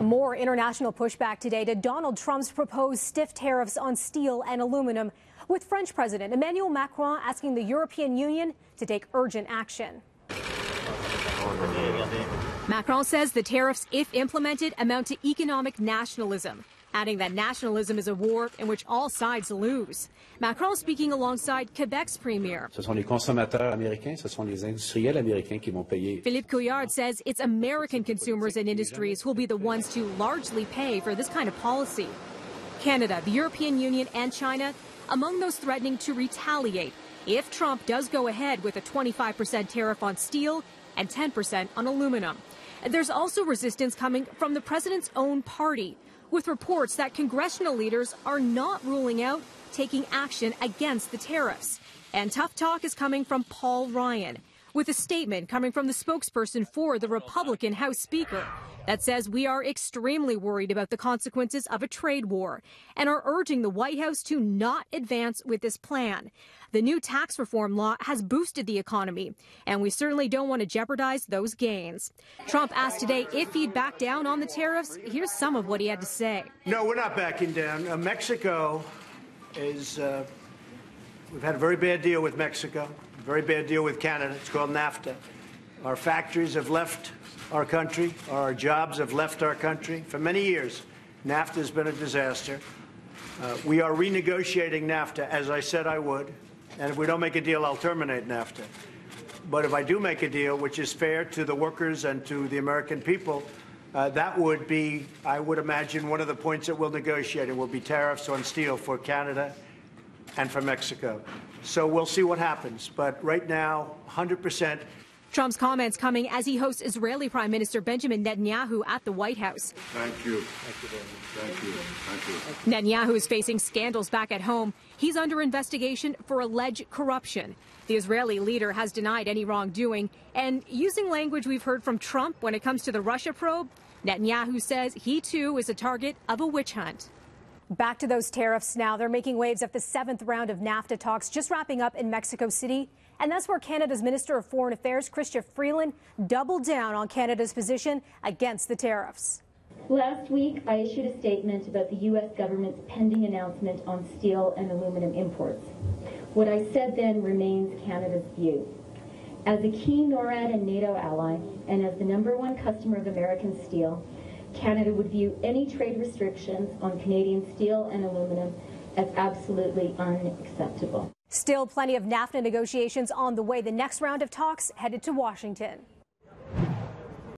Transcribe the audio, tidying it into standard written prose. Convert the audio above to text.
More international pushback today to Donald Trump's proposed stiff tariffs on steel and aluminum, with French President Emmanuel Macron asking the European Union to take urgent action. Macron says the tariffs, if implemented, amount to economic nationalism, adding that nationalism is a war in which all sides lose. Macron speaking alongside Quebec's premier. Ce sont les consommateurs américains, ce sont les industriels américains qui vont payer. Philippe Couillard says it's American consumers and industries who will be the ones to largely pay for this kind of policy. Canada, the European Union, and China among those threatening to retaliate if Trump does go ahead with a 25% tariff on steel and 10% on aluminum. There's also resistance coming from the president's own party, with reports that congressional leaders are not ruling out taking action against the tariffs. And tough talk is coming from Paul Ryan, with a statement coming from the spokesperson for the Republican House Speaker that says we are extremely worried about the consequences of a trade war and are urging the White House to not advance with this plan. The new tax reform law has boosted the economy, and we certainly don't want to jeopardize those gains. Trump asked today if he'd back down on the tariffs. Here's some of what he had to say. No, we're not backing down. Mexico is, we've had a very bad deal with Mexico, a very bad deal with Canada. It's called NAFTA. Our factories have left our country, our jobs have left our country for many years. NAFTA has been a disaster. We are renegotiating NAFTA, as I said I would, and if we don't make a deal, I'll terminate NAFTA. But if I do make a deal, which is fair to the workers and to the American people, that would be, I would imagine, one of the points that we'll negotiate. It will be tariffs on steel for Canada and for Mexico. So we'll see what happens. But right now, 100%. Trump's comments coming as he hosts Israeli Prime Minister Benjamin Netanyahu at the White House. Thank you. Thank you. Thank you. Netanyahu is facing scandals back at home. He's under investigation for alleged corruption. The Israeli leader has denied any wrongdoing. And using language we've heard from Trump when it comes to the Russia probe, Netanyahu says he, too, is a target of a witch hunt. Back to those tariffs now. They're making waves at the 7th round of NAFTA talks just wrapping up in Mexico City. And that's where Canada's Minister of Foreign Affairs, Chrystia Freeland, doubled down on Canada's position against the tariffs. Last week, I issued a statement about the U.S. government's pending announcement on steel and aluminum imports. What I said then remains Canada's view. As a key NORAD and NATO ally, and as the #1 customer of American steel, Canada would view any trade restrictions on Canadian steel and aluminum as absolutely unacceptable. Still plenty of NAFTA negotiations on the way. The next round of talks headed to Washington.